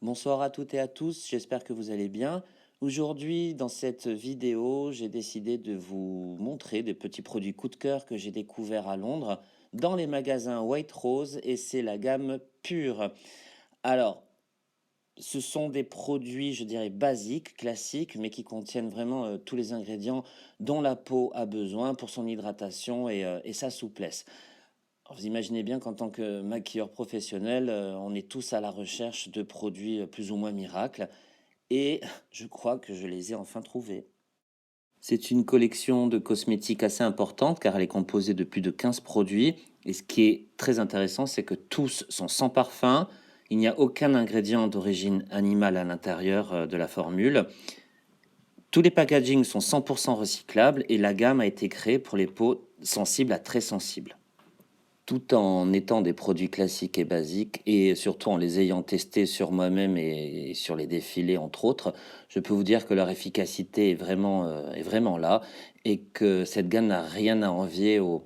Bonsoir à toutes et à tous, j'espère que vous allez bien. Aujourd'hui, dans cette vidéo, j'ai décidé de vous montrer des petits produits coup de cœur que j'ai découverts à Londres dans les magasins White Rose et c'est la gamme Pure. Alors, ce sont des produits, je dirais, basiques, classiques, mais qui contiennent vraiment tous les ingrédients dont la peau a besoin pour son hydratation et sa souplesse. Alors, vous imaginez bien qu'en tant que maquilleur professionnel, on est tous à la recherche de produits plus ou moins miracles. Et je crois que je les ai enfin trouvés. C'est une collection de cosmétiques assez importante car elle est composée de plus de 15 produits. Et ce qui est très intéressant, c'est que tous sont sans parfum. Il n'y a aucun ingrédient d'origine animale à l'intérieur de la formule. Tous les packagings sont 100% recyclables et la gamme a été créée pour les peaux sensibles à très sensibles. Tout en étant des produits classiques et basiques et surtout en les ayant testés sur moi-même et sur les défilés entre autres, je peux vous dire que leur efficacité est vraiment là et que cette gamme n'a rien à envier aux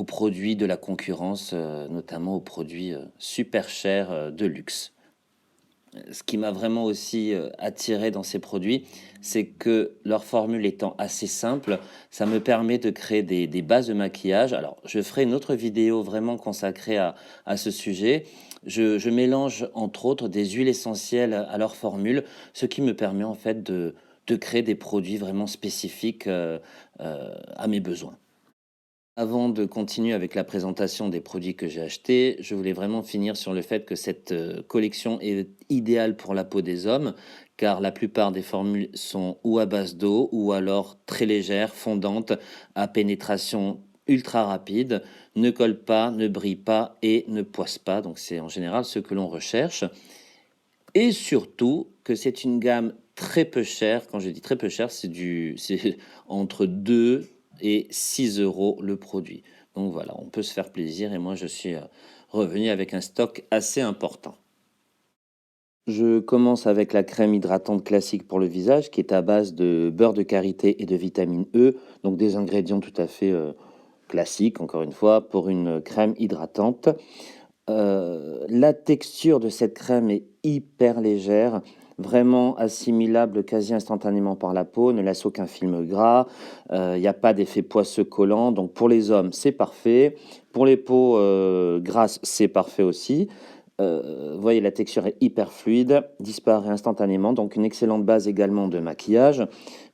produits de la concurrence, notamment aux produits, super chers, de luxe. Ce qui m'a vraiment aussi attiré dans ces produits, c'est que leur formule étant assez simple, ça me permet de créer des bases de maquillage. Alors, je ferai une autre vidéo vraiment consacrée à ce sujet. Je mélange entre autres des huiles essentielles à leur formule, ce qui me permet en fait de créer des produits vraiment spécifiques à mes besoins. Avant de continuer avec la présentation des produits que j'ai achetés, je voulais vraiment finir sur le fait que cette collection est idéale pour la peau des hommes, car la plupart des formules sont ou à base d'eau ou alors très légères, fondantes, à pénétration ultra rapide, ne collent pas, ne brillent pas et ne poissent pas. Donc c'est en général ce que l'on recherche. Et surtout que c'est une gamme très peu chère. Quand je dis très peu cher, c'est entre 2 et 6 euros le produit. Donc voilà, on peut se faire plaisir et moi je suis revenu avec un stock assez important. Je commence avec la crème hydratante classique pour le visage qui est à base de beurre de karité et de vitamine E, donc des ingrédients tout à fait classiques, encore une fois, pour une crème hydratante. La texture de cette crème est hyper légère, vraiment assimilable quasi instantanément par la peau, ne laisse aucun film gras, il y a pas d'effet poisseux collant, donc pour les hommes, c'est parfait. Pour les peaux, grasses, c'est parfait aussi. Vous voyez, la texture est hyper fluide, disparaît instantanément, donc une excellente base également de maquillage.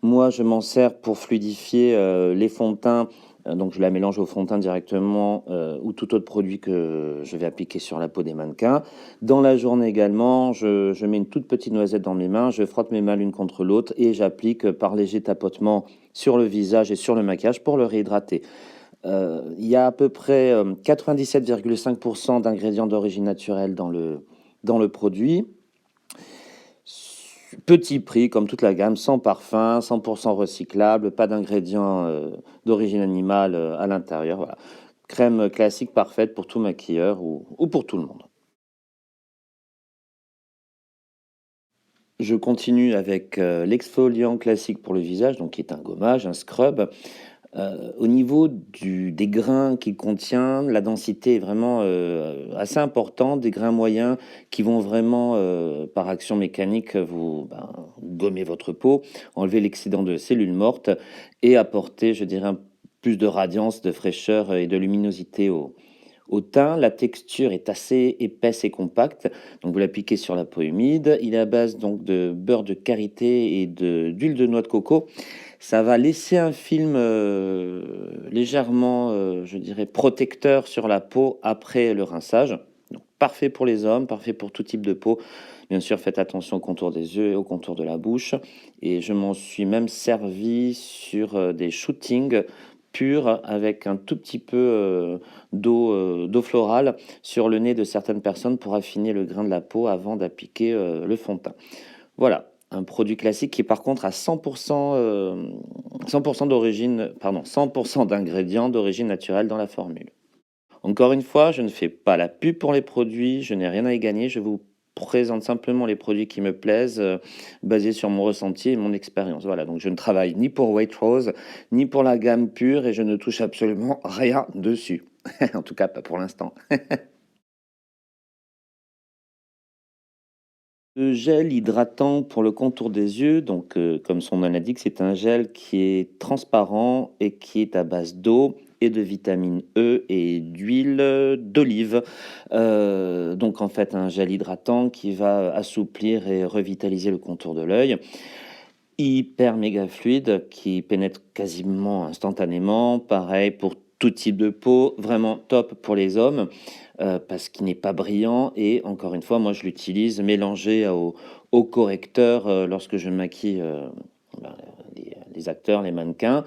Moi, je m'en sers pour fluidifier, les fonds de teint, donc je la mélange au fond de teint directement, ou tout autre produit que je vais appliquer sur la peau des mannequins. Dans la journée également, je mets une toute petite noisette dans mes mains, je frotte mes mains l'une contre l'autre et j'applique par léger tapotement sur le visage et sur le maquillage pour le réhydrater. Il y a à peu près 97,5% d'ingrédients d'origine naturelle dans le produit. Petit prix, comme toute la gamme, sans parfum, 100% recyclable, pas d'ingrédients d'origine animale à l'intérieur. Voilà. Crème classique parfaite pour tout maquilleur ou pour tout le monde. Je continue avec l'exfoliant classique pour le visage, donc qui est un gommage, un scrub. Au niveau des grains qu'il contient, la densité est vraiment, assez importante, des grains moyens qui vont vraiment, par action mécanique, gommer votre peau, enlever l'excédent de cellules mortes et apporter, je dirais, un plus de radiance, de fraîcheur et de luminosité au teint. La texture est assez épaisse et compacte, donc vous l'appliquez sur la peau humide. Il est à base donc de beurre de karité et d'huile de noix de coco. Ça va laisser un film, légèrement, je dirais protecteur sur la peau après le rinçage. Donc parfait pour les hommes, parfait pour tout type de peau. Bien sûr, faites attention au contour des yeux et au contour de la bouche et je m'en suis même servi sur, des shootings purs avec un tout petit peu, d'eau florale sur le nez de certaines personnes pour affiner le grain de la peau avant d'appliquer, le fond de teint. Voilà, un produit classique qui par contre a 100%, 100% d'origine, pardon, 100% d'ingrédients d'origine naturelle dans la formule. Encore une fois, je ne fais pas la pub pour les produits, je n'ai rien à y gagner, je vous présente simplement les produits qui me plaisent, basés sur mon ressenti et mon expérience. Voilà, donc je ne travaille ni pour Waitrose, ni pour la gamme pure et je ne touche absolument rien dessus. En tout cas, pas pour l'instant. Le gel hydratant pour le contour des yeux, donc comme son nom l'indique, c'est un gel qui est transparent et qui est à base d'eau et de vitamine E et d'huile d'olive. Donc en fait, un gel hydratant qui va assouplir et revitaliser le contour de l'œil. Hyper méga fluide, qui pénètre quasiment instantanément. Pareil pour tout type de peau, vraiment top pour les hommes, parce qu'il n'est pas brillant et encore une fois, moi je l'utilise mélangé au correcteur, lorsque je maquille, ben, les acteurs, les mannequins,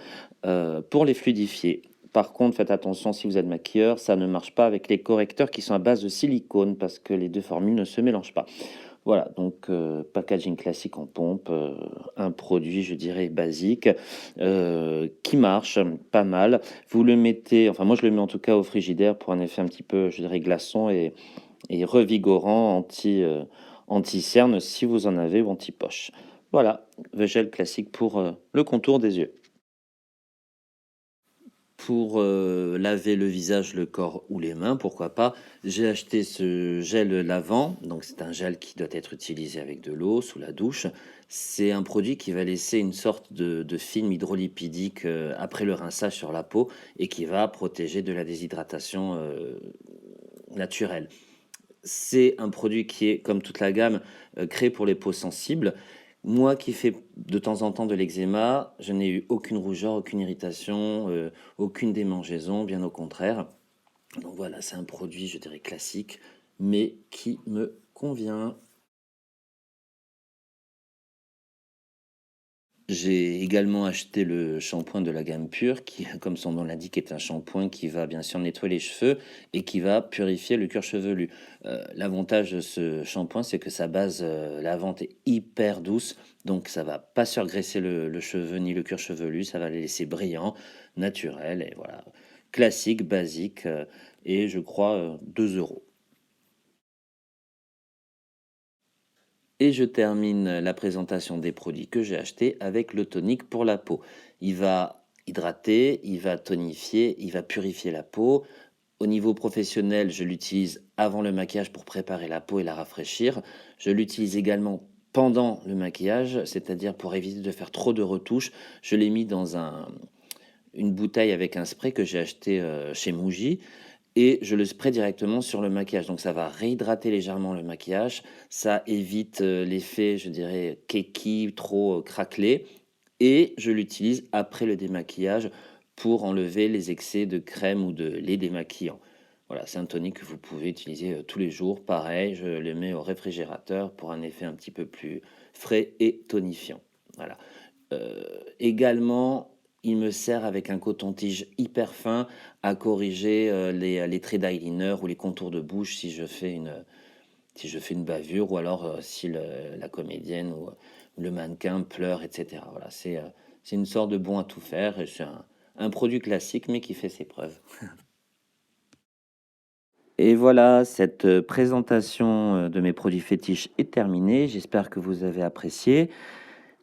pour les fluidifier. Par contre, faites attention si vous êtes maquilleur, ça ne marche pas avec les correcteurs qui sont à base de silicone parce que les 2 formules ne se mélangent pas. Voilà, donc packaging classique en pompe, un produit, je dirais, basique, qui marche pas mal. Vous le mettez, enfin moi je le mets en tout cas au frigidaire pour un effet un petit peu, je dirais, glaçon et revigorant, anti-cerne si vous en avez ou anti-poche. Voilà, le gel classique pour le contour des yeux. Pour, laver le visage, le corps ou les mains, pourquoi pas, j'ai acheté ce gel lavant, donc c'est un gel qui doit être utilisé avec de l'eau sous la douche. C'est un produit qui va laisser une sorte de film hydrolipidique, après le rinçage sur la peau et qui va protéger de la déshydratation, naturelle. C'est un produit qui est, comme toute la gamme, créé pour les peaux sensibles. Moi qui fais de temps en temps de l'eczéma, je n'ai eu aucune rougeur, aucune irritation, aucune démangeaison, bien au contraire. Donc voilà, c'est un produit, je dirais classique, mais qui me convient. J'ai également acheté le shampoing de la gamme Pure qui, comme son nom l'indique, est un shampoing qui va bien sûr nettoyer les cheveux et qui va purifier le cuir chevelu. L'avantage de ce shampoing, c'est que sa base lavante est hyper douce, donc ça va pas surgraisser le cheveu ni le cuir chevelu, ça va les laisser brillants, naturels et voilà, classique, basique et je crois 2 euros. Et je termine la présentation des produits que j'ai achetés avec le tonique pour la peau. Il va hydrater, il va tonifier, il va purifier la peau. Au niveau professionnel, je l'utilise avant le maquillage pour préparer la peau et la rafraîchir. Je l'utilise également pendant le maquillage, c'est-à-dire pour éviter de faire trop de retouches. Je l'ai mis dans une bouteille avec un spray que j'ai acheté chez Muji et je le spray directement sur le maquillage. Donc ça va réhydrater légèrement le maquillage, ça évite l'effet, je dirais, keki, trop craquelé. Et je l'utilise après le démaquillage pour enlever les excès de crème ou de lait démaquillant. Voilà, c'est un tonique que vous pouvez utiliser tous les jours. Pareil, je le mets au réfrigérateur pour un effet un petit peu plus frais et tonifiant. Voilà. Également, il me sert avec un coton-tige hyper fin à corriger, les traits d'eyeliner ou les contours de bouche si je fais une bavure ou alors, si la comédienne ou le mannequin pleure et cetera. Voilà, c'est une sorte de bon à tout faire et c'est un produit classique mais qui fait ses preuves. Et voilà, cette, présentation, de mes produits fétiches est terminée. J'espère que vous avez apprécié.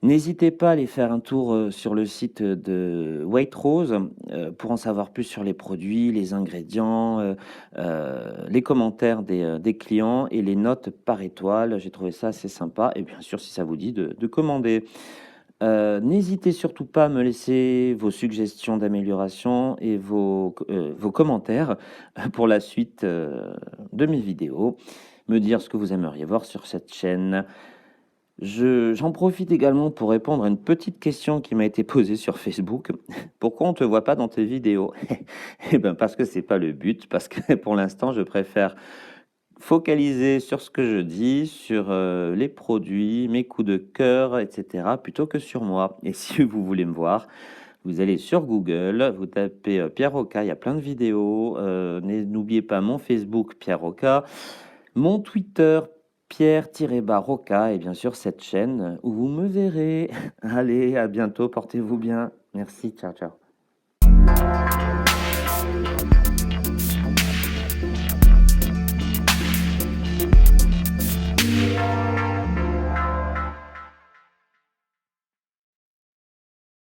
N'hésitez pas à aller faire un tour, sur le site, de White Rose, pour en savoir plus sur les produits, les ingrédients, les commentaires des clients et les notes par étoile. J'ai trouvé ça assez sympa et bien sûr, si ça vous dit de commander. N'hésitez surtout pas à me laisser vos suggestions d'amélioration et vos commentaires pour la suite, de mes vidéos. Me dire ce que vous aimeriez voir sur cette chaîne. J'en profite également pour répondre à une petite question qui m'a été posée sur Facebook. Pourquoi on ne te voit pas dans tes vidéos? Eh ben parce que c'est pas le but, parce que pour l'instant, je préfère focaliser sur ce que je dis, sur les produits, mes coups de cœur, etc., plutôt que sur moi. Et si vous voulez me voir, vous allez sur Google, vous tapez Pierre Roca, il y a plein de vidéos. N'oubliez pas mon Facebook, Pierre Roca. Mon Twitter, Pierre-Roca et bien sûr cette chaîne où vous me verrez. Allez, à bientôt, portez-vous bien. Merci, ciao, ciao.